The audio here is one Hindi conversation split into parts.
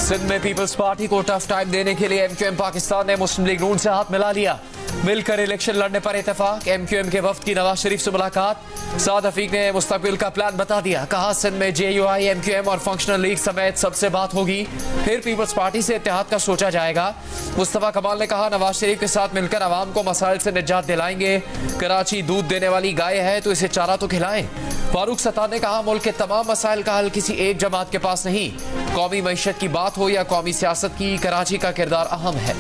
सिंध में पीपल्स पार्टी को टफ टाइम देने के लिए एमक्यूएम पाकिस्तान ने मुस्लिम लीग नून से हाथ मिला लिया। मिलकर इलेक्शन लड़ने पर इत्तेफाक। एमक्यूएम के वफ्द की नवाज शरीफ से मुलाकात। साद रफीक ने मुस्तकबिल का प्लान बता दिया। कहा सिंध में जेयूआई, एमक्यूएम और फंक्शनल लीग समेत सबसे बात होगी, फिर पीपल्स पार्टी से इत्तेहाद का सोचा जाएगा। मुस्तफा कमाल ने कहा नवाज शरीफ के साथ मिलकर आवाम को मसाइल से निजात दिलाएंगे। कराची दूध देने वाली गाय है तो इसे चारा तो खिलाएं। फारूक सत्तार ने कहा मुल्क के तमाम मसाइल का हल किसी एक जमात के पास नहीं। कौमी मईशत की बात हो या कौमी सियासत की, कराची का किरदार अहम है।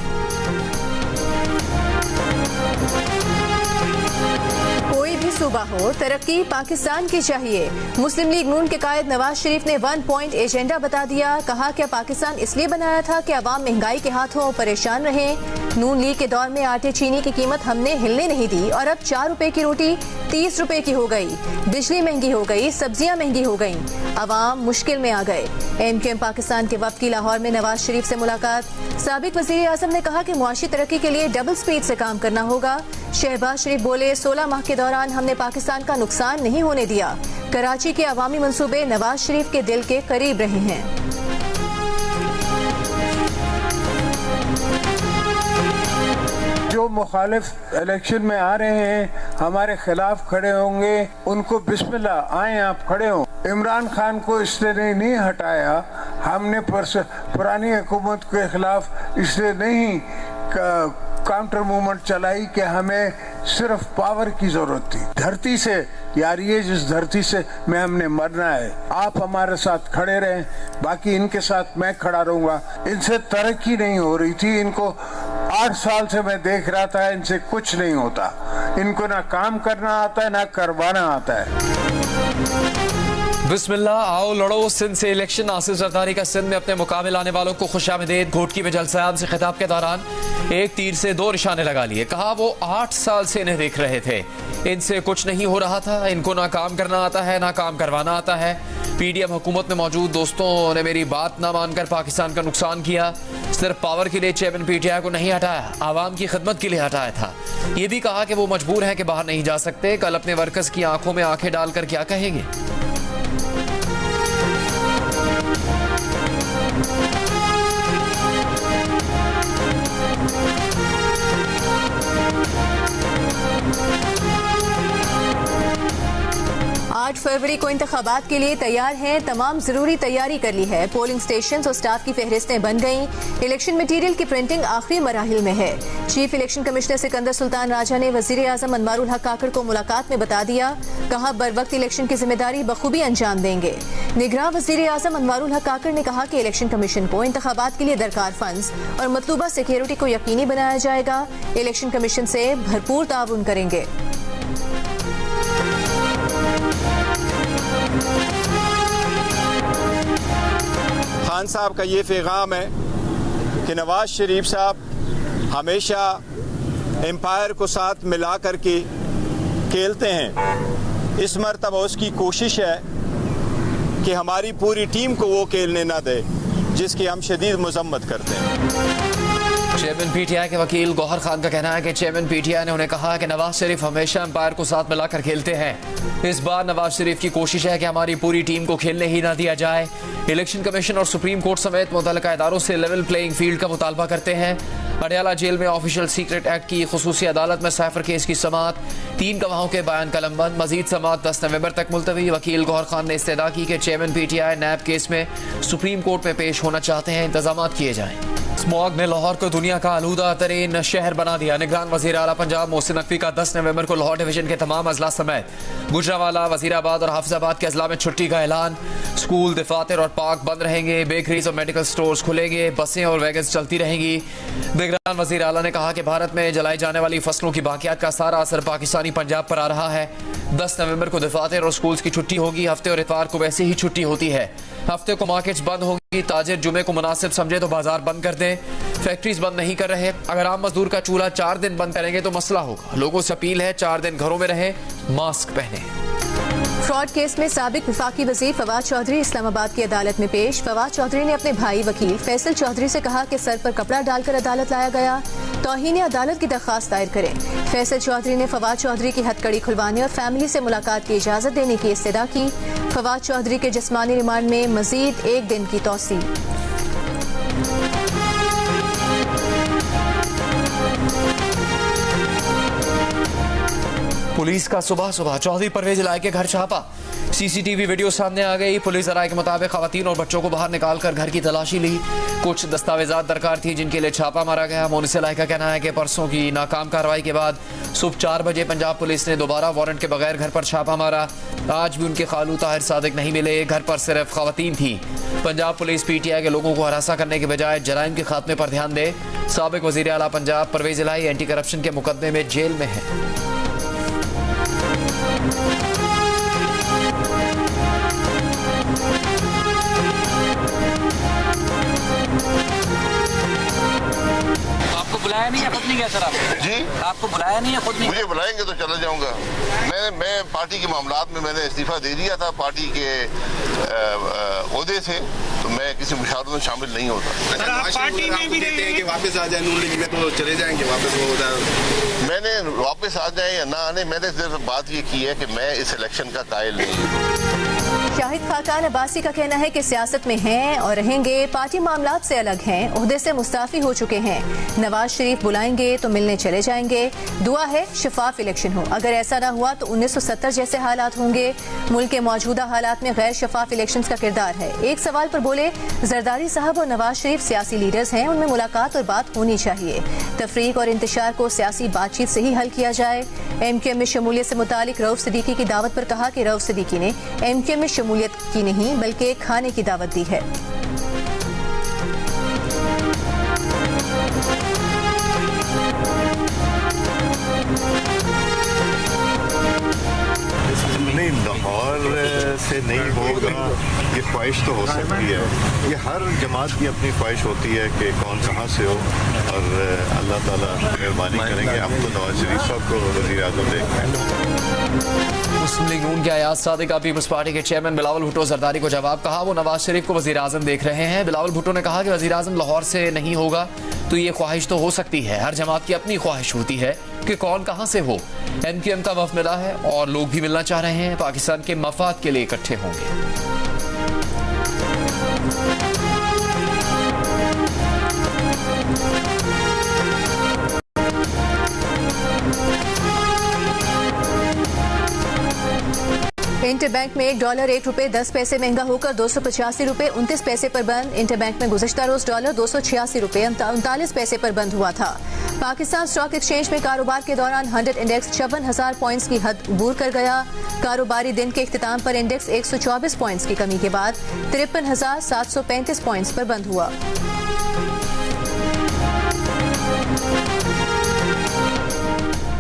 कोई भी सूबा हो, तरक्की पाकिस्तान की चाहिए। मुस्लिम लीग नून के कायद नवाज शरीफ ने 1 पॉइंट एजेंडा बता दिया। कहा क्या पाकिस्तान इसलिए बनाया था कि अवाम महंगाई के हाथों परेशान रहे। नून लीग के दौर में आटे चीनी की कीमत हमने हिलने नहीं दी और अब 4 रुपए की रोटी 30 रुपए की हो गई। बिजली महंगी हो गई, सब्जियां महंगी हो गईं, अवाम मुश्किल में आ गए। एमक्यूएम पाकिस्तान के वफ्द की लाहौर में नवाज शरीफ से मुलाकात। साबिक वज़ीर आज़म ने कहा कि मुआशी तरक्की के लिए डबल स्पीड से काम करना होगा। शहबाज शरीफ बोले 16 माह के दौरान हमने पाकिस्तान का नुकसान नहीं होने दिया। कराची के अवामी मंसूबे नवाज शरीफ के दिल के करीब रहे हैं। जो मुखालिफ इलेक्शन में आ रहे हैं, हमारे खिलाफ खड़े होंगे, उनको बिस्मिल्लाह आए आप खड़े हों। इमरान खान को इसलिए नहीं हटाया, हमने पुरानी हुकूमत के खिलाफ इसलिए नहीं काउंटर मूवमेंट चलाई कि हमें सिर्फ पावर की जरूरत थी। धरती से यार, ये जिस धरती से में हमने मरना है, आप हमारे साथ खड़े रहें, बाकी इनके साथ मैं खड़ा रहूंगा। इनसे तरक्की नहीं हो रही थी, इनको 8 साल से मैं देख रहा था, इनसे कुछ नहीं होता। इनको ना काम करना आता है ना करवाना आता है। बिस्मिल्लाह, आओ लड़ो सिंध से इलेक्शन। आसिफ जरदारी का सिंध में अपने मुकाबले आने वालों को खुशामदीद। घोटकी में जलसायाम से खिताब के दौरान एक तीर से 2 निशाने लगा लिए। कहा वो 8 साल से इन्हें देख रहे थे, इनसे कुछ नहीं हो रहा था। इनको ना काम करना आता है ना काम करवाना आता है। पीडीएम हुकूमत में मौजूद दोस्तों ने मेरी बात ना मानकर पाकिस्तान का नुकसान किया। सिर्फ पावर के लिए चेयरमैन पीटीआई को नहीं हटाया, आवाम की खिदमत के लिए हटाया था। ये भी कहा कि वो मजबूर है कि बाहर नहीं जा सकते। कल अपने वर्कर्स की आंखों में आंखें डालकर क्या कहेंगे। आठ फरवरी को इंतखाबात के लिए तैयार हैं, तमाम जरूरी तैयारी कर ली है। पोलिंग स्टेशन और स्टाफ की फहरिस्तें बन गईं। इलेक्शन मटीरियल की प्रिंटिंग आखिरी मराहिल में है। Chief election commissioner Sikandar Sultan Raja ने वजीर आजम अनवारुल हक काकड़ को मुलाकात में बता दिया। कहा बर वक्त इलेक्शन की जिम्मेदारी बखूबी अंजाम देंगे। निगरान वजीर आजम अनवारुल हक काकड़ ने कहा कि इलेक्शन कमीशन को इंतखाबात के लिए दरकार फंड्स और मतलूबा सिक्योरिटी को यकीनी बनाया जाएगा। इलेक्शन कमीशन से भरपूर ताउन करेंगे। खान साहब का ये पैगाम है कि नवाज शरीफ साहब हमेशा एम्पायर को साथ मिला कर के खेलते हैं। इस मरतबा उसकी कोशिश है कि हमारी पूरी टीम को वो खेलने ना दे, जिसकी हम शदीद मजम्मत करते हैं। चेयरमैन पीटीआई के वकील गौहर खान का कहना है कि चेयरमैन पीटीआई ने उन्हें कहा कि नवाज शरीफ हमेशा एम्पायर को साथ मिलाकर खेलते हैं। इस बार नवाज शरीफ की कोशिश है कि हमारी पूरी टीम को खेलने ही ना दिया जाए। इलेक्शन कमीशन और सुप्रीम कोर्ट समेत मुतल्लिका इदारों से लेवल प्लेइंग फील्ड का मुतालबा करते हैं। अडयाला जेल में ऑफिशियल सीक्रेट एक्ट की खुसूसी अदालत में साइफर केस की समाअत। 3 गवाहों के बयान कलमबंद। मजीद समाअत 10 नवंबर तक मुलतवी। वकील गौहर खान ने इस्तदा की कि चेयरमैन पीटीआई नैब केस में सुप्रीम कोर्ट में पेश होना चाहते हैं, इंतजाम किए जाएं। स्मॉग ने लाहौर को दुनिया का आलूदा तरीन शहर बना दिया। निगरान वजीर आला पंजाब मोहसिन नकवी का 10 नवंबर को लाहौर डिवीजन के तमाम अजला समेत गुजरावाला, वजीराबाद और हाफिजाबाद के अजला में छुट्टी का ऐलान। स्कूल, दफातर और पार्क बंद रहेंगे। बेकरीज और मेडिकल स्टोर्स खुलेंगे। बसें और वैगन्स चलती रहेंगी। निगरान वजीर आला ने कहा कि भारत में जलाई जाने वाली फसलों की बाकियात का सारा असर पाकिस्तानी पंजाब पर आ रहा है। 10 नवंबर को दफातर और स्कूल्स की छुट्टी होगी। हफ्ते और इतवार को वैसे ही छुट्टी होती है। हफ्ते को मार्केट्स बंद होगी। ताजिर जुमे को मुनासिब समझे तो बाजार बंद कर दें। फैक्ट्रीज बंद नहीं कर रहे। अगर आम मजदूर का चूल्हा 4 दिन बंद करेंगे तो मसला होगा। लोगों से अपील है 4 दिन घरों में रहें, मास्क पहने। फ्रॉड केस में साबिक वफाकी वजीर फवाद चौधरी इस्लामाबाद की अदालत में पेश। फवाद चौधरी ने अपने भाई वकील फैसल चौधरी से कहा कि सर पर कपड़ा डालकर अदालत लाया गया, तौहीन अदालत की दरख्वास्त दायर करें। फैसल चौधरी ने फवाद चौधरी की हथकड़ी खुलवाने और फैमिली से मुलाकात की इजाजत देने की इस्तदा की। फवाद चौधरी के जिस्मानी रिमांड में मजीद 1 दिन की तौसीह। पुलिस का सुबह सुबह चौधरी परवेज इलाके के घर छापा। सीसीटीवी वीडियो सामने आ गई। पुलिस राय के मुताबिक खवातीन और बच्चों को बाहर निकालकर घर की तलाशी ली। कुछ दस्तावेजात दरकार थी जिनके लिए छापा मारा गया। मोनिस इलाके का कहना है कि परसों की नाकाम कार्रवाई के बाद सुबह 4 बजे पंजाब पुलिस ने दोबारा वारंट के बगैर घर पर छापा मारा। आज भी उनके खालू ताहिर सादिक नहीं मिले। घर पर सिर्फ खवातीन थी। पंजाब पुलिस पीटीआई के लोगों को हरासा करने के बजाय जराइम के खात्मे पर ध्यान दे। साबिक वजीर आला पंजाब परवेज इलाही एंटी करप्शन के मुकदमे में जेल में है। आपको बुलाया नहीं है, खुद नहीं गया सर? आप जी आपको बुलाया नहीं है, खुद नहीं? मुझे बुलाएंगे तो चला जाऊंगा। मैं पार्टी के मामलात में मैंने इस्तीफा दे दिया था पार्टी के ओहदे से, तो मैं किसी मुशावरत में शामिल नहीं होता। सर आप पार्टी में भी कहते हैं कि वापस आ जाए नून लीग में, तो चले जाएंगे वापस? वो मैंने वापस आ जाए या ना आने, मैंने सिर्फ बात ये की है कि मैं इस इलेक्शन का कायल नहीं हूँ। शाहिद खाकान अब्बासी का कहना है कि सियासत में हैं और रहेंगे, पार्टी मामलात से अलग हैं, ओहदे से मुस्ताफी हो चुके हैं। नवाज शरीफ बुलाएंगे तो मिलने चले जाएंगे। दुआ है शफाफ इलेक्शन हो, अगर ऐसा ना हुआ तो 1970 जैसे हालात होंगे। मुल्क के मौजूदा हालात में गैर शफाफ इलेक्शन का किरदार है। एक सवाल पर बोले, जरदारी साहब और नवाज शरीफ सियासी लीडर्स हैं, उनमें मुलाकात और बात होनी चाहिए। तफरीक और इंतशार को सियासी बातचीत से ही हल किया जाए। MQM में शमूलियत से मुतालिक रऊफ सिद्दीकी की दावत पर कहा कि रऊफ सिद्दीकी ने MQM में शमूलियत की नहीं बल्कि खाने की दावत दी है। नहीं, लाहौर से नहीं होगा, ये ख्वाहिश तो हो सकती है। ये हर जमात की अपनी ख्वाहिश होती है कि कौन कहाँ से हो, और अल्लाह ताला मेहरबानी करेंगे। हम तो नवाज शरीफ साहब को वज़ीर आज़म देख रहे हैं। मुस्लिम लीग नून के अयाज सादिक का पीपल्स पार्टी के चेयरमैन बिलावल भुट्टो जरदारी को जवाब कहा। वो नवाज शरीफ को वज़ीर आज़म देख रहे हैं। बिलावल भुट्टो ने कहा कि वज़ीर आज़म लाहौर से नहीं होगा तो ये ख्वाहिश तो हो सकती है। हर जमात की अपनी ख्वाहिश होती है कि कौन कहाँ से हो। MQM का वफ़द मिला है और लोग भी मिलना चाह रहे हैं। पाकिस्तान के मफाद के लिए इकट्ठे होंगे। इंटरबैंक में $1 ₹1.10 महंगा होकर 285 रुपए 29 पैसे पर बंद। इंटरबैंक में गुज़श्ता रोज $1 286 रुपए 39 पैसे पर बंद हुआ था। पाकिस्तान स्टॉक एक्सचेंज में कारोबार के दौरान 100 इंडेक्स 56,000 पॉइंट्स की हद अबूर कर गया। कारोबारी दिन के इख्तिताम पर इंडेक्स 124 पॉइंट्स की कमी के बाद 53,735 पॉइंट्स पर बंद हुआ।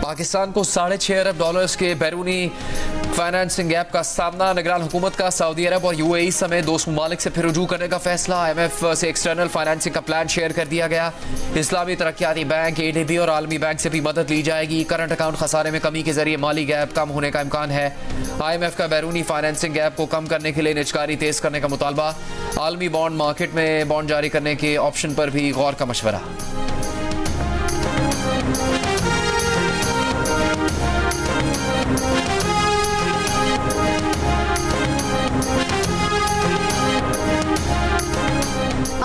पाकिस्तान को $6.5 अरब के बैरूनी फाइनेंसिंग गैप का सामना। निगरान हुकूमत का सऊदी अरब और UAE समेत 2 ममालिक से फिर रुजू करने का फैसला। IMF से एक्सटर्नल फाइनेंसिंग का प्लान शेयर कर दिया गया। इस्लामी तरक्याती बैंक, ADB और आलमी बैंक से भी मदद ली जाएगी। करंट अकाउंट खसारे में कमी के जरिए माली गैप कम होने का इम्कान है। IMF का बैरूनी फाइनेंसिंग गैप को कम करने के लिए निजकारी तेज करने का मुतालबा। आलमी बॉन्ड मार्केट में बॉन्ड जारी करने के ऑप्शन पर भी गौर का मशवरा।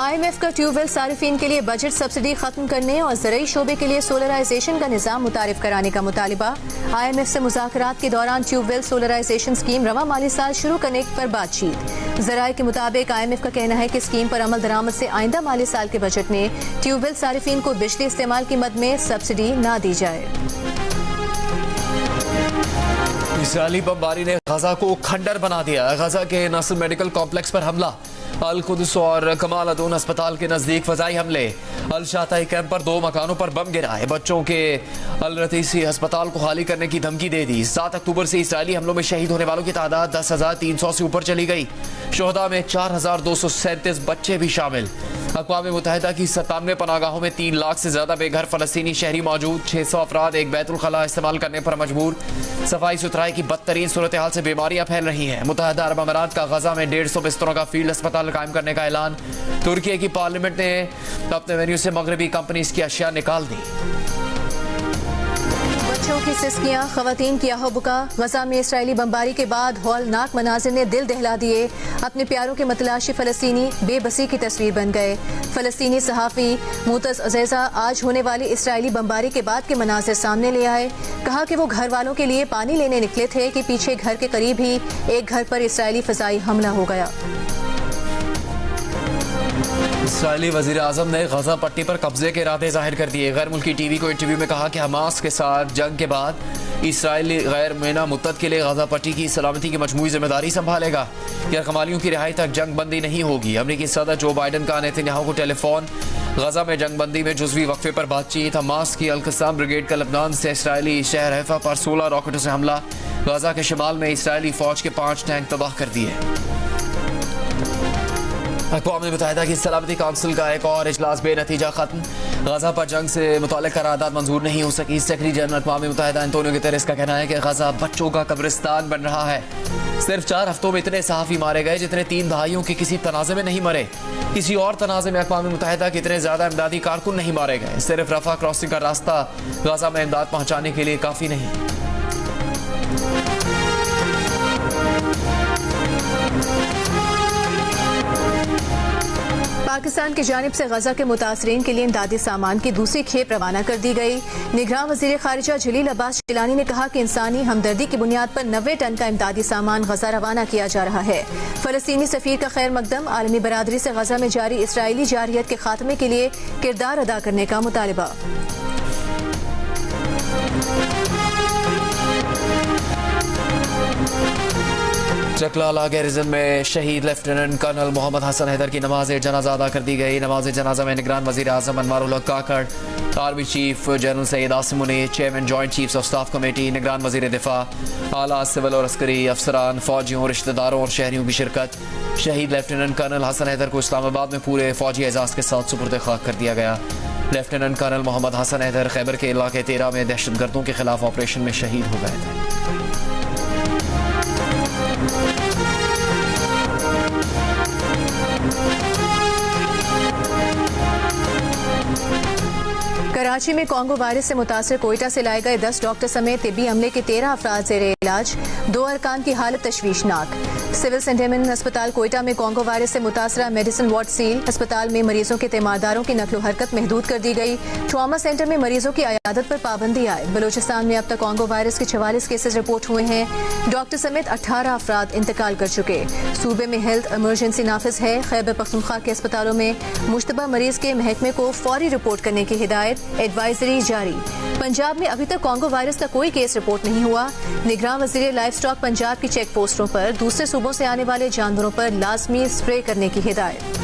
IMF का ट्यूबवेल सारिफीन के लिए बजट सब्सिडी खत्म करने और ज़राई शोबे के लिए सोलराइजेशन का निज़ाम मुतारिफ कराने का मुतालिबा। IMF से मुज़ाकरात के दौरान ट्यूबवेल सोलराइजेशन स्कीम रवा माली साल शुरू करने पर बातचीत। ज़राए के मुताबिक IMF का कहना है कि स्कीम पर अमल दरामद से आइंदा माली साल के बजट में ट्यूबवेल सारिफीन को बिजली इस्तेमाल की मद में सब्सिडी न दी जाए। इस्राएली बमबारी ने गजा को खंडर बना दिया। गजा के नासिर मेडिकल कॉम्प्लेक्स पर हमला। अल कुदस और कमाल अदून अस्पताल के नजदीक फजाई हमले। अल शाताई कैंप पर 2 मकानों पर बम गिरा है। बच्चों के अल रतीसी अस्पताल को खाली करने की धमकी दे दी। 7 अक्टूबर से इस्राएली हमलों में शहीद होने वालों की तादाद 10,300 से ऊपर चली गई। शोहदा में 4,237 बच्चे भी शामिल। अक़वाम मुत्तहिदा की 97 पनागाहों में 3 लाख से ज्यादा बेघर फलस्तीनी शहरी मौजूद। 600 अफराद एक बैतुल खला इस्तेमाल करने पर मजबूर। सफाई सुथराई की बदतरीन सूरत हाल से बीमारियां फैल रही हैं। मुत्तहिदा अरब अमारात का गजा में 150 बिस्तरों का फील्ड अस्पताल कायम करने का ऐलान। तुर्की की पार्लियामेंट ने अपने वेन्यू से मगरबी कंपनीज की अशिया निकाल दी। बच्चों की सिस्कियां, खवातीन की आहोबुका। गजा में इसराइली बमबारी के बाद हौलनाक मनाजिर ने दिल दहला दिए। अपने प्यारों के मतलाशी फलस्तीनी बेबसी की तस्वीर बन गए। फलस्तीनी सहाफ़ी मुतज़ अज़ैज़ा आज होने वाली इसराइली बमबारी के बाद के मनाजिर सामने ले आए। कहा कि वो घर वालों के लिए पानी लेने निकले थे कि पीछे घर के करीब ही एक घर पर इसराइली फ़ज़ाई हमला हो गया। इसराइली वज़ीर आज़म ने गजा पट्टी पर कब्जे के इरादे जाहिर कर दिए। गैर मुल्की टीवी को इंटरव्यू में कहा कि हमास के साथ जंग के बाद इसराइली गैर मेना मुद्दत के लिए गजा पट्टी की सलामती की मजमूई जिम्मेदारी संभालेगा। यरगमालियों की रिहाई तक जंग बंदी नहीं होगी। अमरीकी सदर जो बाइडन का नेतन्याहू को टेलीफोन। गजा में जंग बंदी में जुज़वी वक्फे पर बातचीत। हमास की अल-क़स्साम ब्रिगेड का लबनान से इसराइली शहर हैफा पर 16 रॉकेटों से हमला। गजा के शिमाल में इसराइली फौज के 5 टैंक तबाह कर दिए। अक़वाम मुत्तहिदा की सलामती काउंसिल का एक और इजलास बेनतीजा खत्म। गजा पर जंग से मुताल्लिक़ करारदाद मंजूर नहीं हो सकी। सेक्रेटरी जनरल अक़वाम मुत्तहिदा एंटोनियो गुतेरेस का कहना है कि गजा बच्चों का कब्रिस्तान बन रहा है। सिर्फ 4 हफ्तों में इतने सहाफ़ी मारे गए जितने 3 दहाइयों के किसी तनाज़े में नहीं मरे। किसी और तनाज़े में अक़वाम मुत्तहिदा के इतने ज़्यादा इमदादी कारकुन नहीं मारे गए। सिर्फ रफ़ा क्रॉसिंग का रास्ता गजा में इमदाद पहुँचाने के लिए काफ़ी नहीं। पाकिस्तान की जानिब से गजा के मुतासरीन के लिए इमदादी सामान की दूसरी खेप रवाना कर दी गई। निगरान वज़ीर ख़ारिजा जलील अब्बास जिलानी ने कहा कि इंसानी हमदर्दी की बुनियाद पर 90 टन का इमदादी सामान गजा रवाना किया जा रहा है। फ़लस्तीनी सफ़ीर का खैर मकदम। आलमी बरादरी से गजा में जारी इसराइली जारियत के खात्मे के लिए किरदार अदा करने का मुतालबा। चकलाला गैरिजन में शहीद लेफ्टिनेंट कर्नल मोहम्मद हसन हैदर की नमाज जनाजा अदा कर दी गई। नमाज जनाजा में निगरान वज़ीर आज़म Anwaarul Haq Kakar, army chief general Syed Asim Munir, chairman joint chiefs of staff committee, निगरान वज़ीर दिफा, आला सिविल और अस्करी अफसरान, फौजियों, रिश्तेदारों और शहरियों की शिरकत। शहीद लेफ्टिनेंट कर्नल हसन हैदर को इस्लामाबाद में पूरे फौजी एजाज़ के साथ सुपुर्द खाक कर दिया गया। लेफ्टिनेंट कर्नल मोहम्मद हसन हैदर खैबर के इलाके 13 में दहशतगर्दों के खिलाफ ऑपरेशन में शहीद हो गए थे। कराची में कॉन्गो वायरस से मुतासर कोयटा से लाए गए 10 डॉक्टर समेत तिब्बी अमले के 13 अफराद ज़ेरे इलाज। 2 अरकान की हालत तशवीशनाक। सिविल सेंटेनमेंट अस्पताल कोयटा में कॉन्गो वायरस से मुतासरा मेडिसिन वार्ड सील। अस्पताल में मरीजों के तीमारदारों की नकलो हरकत महदूद कर दी गई। ट्रॉमा सेंटर में मरीजों की अयादत पर पाबंदी आए। बलूचिस्तान में अब तक कॉन्गो वायरस के 44 केसेज रिपोर्ट हुए हैं। डॉक्टर समेत 18 अफराद इंतकाल कर चुके। सूबे में हेल्थ इमरजेंसी नाफिज है। खैबर पख्तूनख्वा के अस्पतालों में मुश्तबा मरीज के महकमे को फौरी रिपोर्ट करने की हिदायत। एडवाइजरी जारी। पंजाब में अभी तक कॉन्गो वायरस का कोई केस रिपोर्ट नहीं हुआ। निगरान वज़ीर लाइफ स्टॉक पंजाब की चेक पोस्टों पर दूसरे सूबों से आने वाले जानवरों पर लाजमी स्प्रे करने की हिदायत।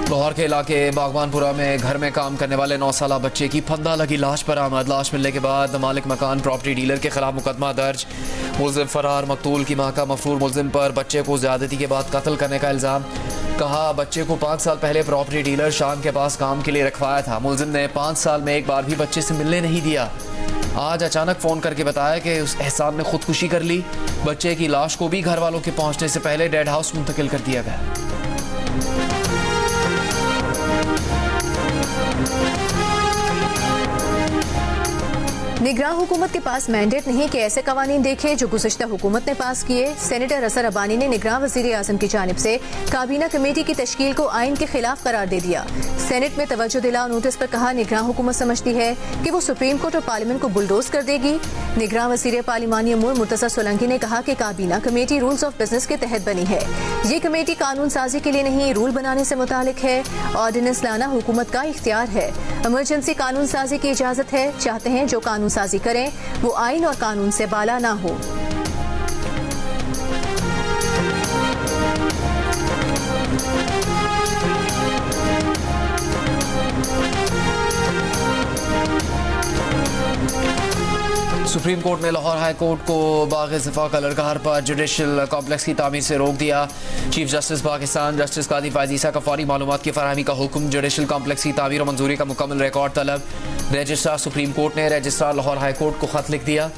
लाहौर के इलाके बागवानपुरा में घर में काम करने वाले 9 साला बच्चे की फंदा लगी लाश बरामद। लाश मिलने के बाद मालिक मकान प्रॉपर्टी डीलर के खिलाफ मुकदमा दर्ज। मुलजिम फरार। मकतूल की मां का मफरूर मुलजिम पर बच्चे को ज्यादती के बाद कत्ल करने का इल्जाम। कहा बच्चे को 5 साल पहले प्रॉपर्टी डीलर शाम के पास काम के लिए रखवाया था। मुलजिम ने 5 साल में एक बार भी बच्चे से मिलने नहीं दिया। आज अचानक फोन करके बताया कि उस एहसान ने खुदकुशी कर ली। बच्चे की लाश को भी घर वालों के पहुंचने से पहले डेड हाउस मुंतकिल कर दिया गया। निगरान हुकूमत के पास मैंडेट नहीं कि ऐसे कवानीन देखे जो गुज़श्ता हुकूमत ने पास किए। सेनेटर असर अबानी ने निगरान वज़ीर आज़म की जानिब से काबीना कमेटी की तश्कील को आइन के खिलाफ करार दे दिया। सेनेट में तवज्जो दिलाओ नोटिस पर कहा निगरान हुकूमत समझती है कि वो सुप्रीम कोर्ट और पार्लियामेंट को बुलडोज कर देगी। निगरान वज़ीर पार्लिमानी अमूर मुर्तज़ा सोलंकी ने कहा कि काबीना कमेटी रूल्स ऑफ बिजनेस के तहत बनी है। ये कमेटी कानून साजी के लिए नहीं, रूल बनाने से मुतालिक है। ऑर्डिनेंस लाना हुकूमत का इख्तियार है। इमरजेंसी कानून साजी की इजाजत है। चाहते हैं जो कानून साजी करें वो आइन और कानून से बाला ना हो। सुप्रीम कोर्ट ने लाहौर हाई कोर्ट को बाग़-ए-ज़फ़ा का लड़काहर पर जुडिशल कॉम्प्लेक्स की तामीर से रोक दिया। चीफ जस्टिस पाकिस्तान जस्टिस कादी फायज़ ईसा का फौरी मालूमात की फराहमी का हुक्म। जुडिशल कॉम्प्लेक्स की तामीर और मंजूरी का मुकम्मल रिकॉर्ड तलब। रजिस्ट्रार सुप्रीम कोर्ट ने रजिस्ट्रार लाहौर हाई कोर्ट को खत लिख दिया।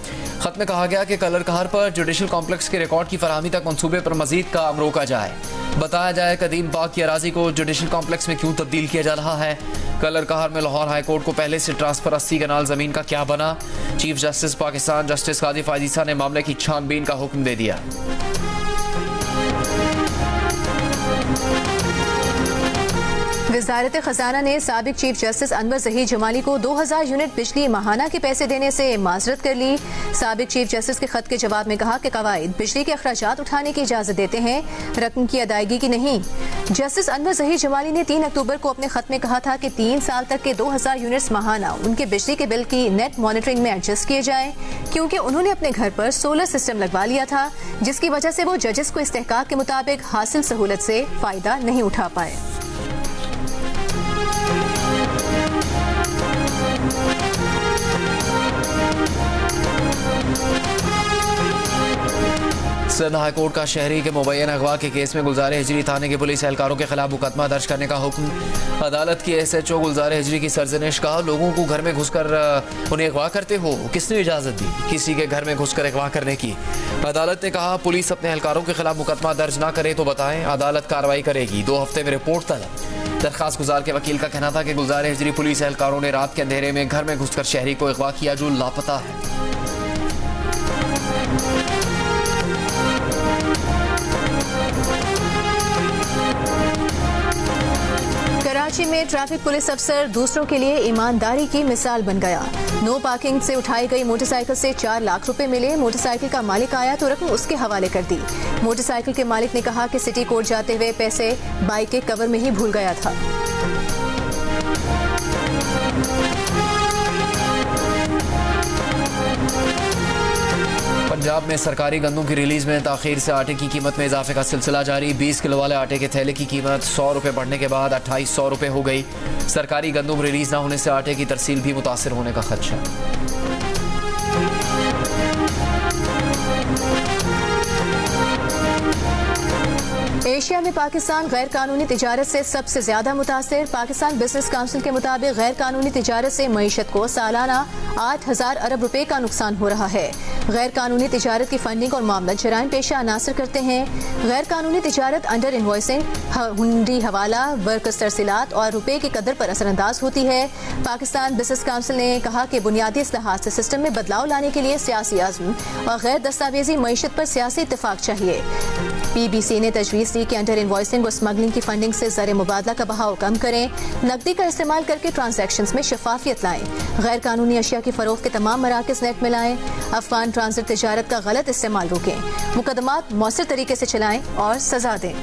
खत में कहा गया कि कलर कहर पर जुडिशल कॉम्प्लेक्स के रिकॉर्ड की फराहमी तक मंसूबे पर मजीद काम रोका जाए। बताया जाए कदीम बाग की अराजी को जुडिशल कॉम्प्लेक्स में क्यों तब्दील किया जा रहा है। कलर कहर में लाहौर हाई कोर्ट को पहले से ट्रांसफर 80 कनाल जमीन का क्या बना। चीफ जस्टिस पाकिस्तान जस्टिस काजी फायजीसा ने मामले की छानबीन का हुक्म दे दिया। वजारत खजाना ने साबिक चीफ जस्टिस अनवर ज़हीर जमाली को 2000 यूनिट बिजली माहाना के पैसे देने से माजरत कर ली। साबिक चीफ जस्टिस के खत के जवाब में कहा कि कवायद बिजली के अखराजात उठाने की इजाजत देते हैं, रकम की अदायगी की नहीं। जस्टिस अनवर ज़हीर जमाली ने 3 अक्टूबर को अपने खत में कहा था कि 3 साल तक के 2000 यूनिट्स माहाना उनके बिजली के बिल की नेट मॉनिटरिंग में एडजस्ट किए जाएं, क्योंकि उन्होंने अपने घर पर सोलर सिस्टम लगवा लिया था, जिसकी वजह से वो जजेस को इस्तेहकाक के मुताबिक हासिल सहूलत से फायदा नहीं उठा पाए। सिंध हाई कोर्ट का शहरी के मुबैन अगवा के केस में गुलजार हिजरी थाने के पुलिस एहलकारों के खिलाफ मुकदमा दर्ज करने का हुक्म। अदालत की SHO गुलजार हिजरी की सरजनिश का लोगों को घर में घुसकर उन्हें अगवा करते हो, किसने इजाजत दी किसी के घर में घुसकर अगवा करने की। अदालत ने कहा पुलिस अपने एहलकारों के खिलाफ मुकदमा दर्ज ना करे तो बताएं, अदालत कार्रवाई करेगी। 2 हफ्ते में रिपोर्ट तलब। दरखास्त गुजार के वकील का कहना था कि गुलजार हिजरी पुलिस एहलकारों ने रात के अंधेरे में घर में घुसकर शहरी को अगवा किया जो लापता है। कराची में ट्रैफिक पुलिस अफसर दूसरों के लिए ईमानदारी की मिसाल बन गया। नो पार्किंग से उठाई गई मोटरसाइकिल से 4 लाख रुपए मिले। मोटरसाइकिल का मालिक आया तो रकम उसके हवाले कर दी। मोटरसाइकिल के मालिक ने कहा कि सिटी कोर्ट जाते हुए पैसे बाइक के कवर में ही भूल गया था। पंजाब में सरकारी गंदों की रिलीज में ताखीर से आटे की कीमत में इजाफे का सिलसिला जारी। 20 किलो वाले आटे के थैले की कीमत 100 रुपए बढ़ने के बाद 2800 रुपए हो गई। सरकारी गंदुम रिलीज न होने से आटे की तरसील भी मुतासिर होने का खदशा। एशिया में पाकिस्तान गैर कानूनी तिजारत से सबसे ज्यादा मुतासिर। पाकिस्तान बिजनेस काउंसिल के मुताबिक गैर कानूनी तिजारत से मईशत को सालाना 8000 अरब रुपए का नुकसान हो रहा है। गैर कानूनी तिजारत की फंडिंग और मामला जराइम पेशा अनासर करते हैं। गैर कानूनी तिजारत अंडर इन्वॉइसिंग, हुंडी हवाला, वर्कर्स तरसीलात और रुपए की कदर पर असरअंदाज होती है। पाकिस्तान बिजनेस काउंसिल ने कहा कि बुनियादी इस्लाहात से सिस्टम में बदलाव लाने के लिए सियासी आज़म और गैर दस्तावेजी मईशत पर सियासी इत्तेफाक चाहिए। PBC ने तजवीज़ दी कि अंडर इन्वॉइसिंग और स्मगलिंग की फंडिंग से ज़र मुबादला का बहाव कम करें, नकदी का इस्तेमाल करके ट्रांजैक्शंस में शफाफियत लाएं, गैर कानूनी अशिया की फरोख्त के तमाम मराकज़ नेट में लाएं, अफगान ट्रांजिट तिजारत का गलत इस्तेमाल रोकें, मुकदमात मौसर तरीके से चलाएं और सजा दें।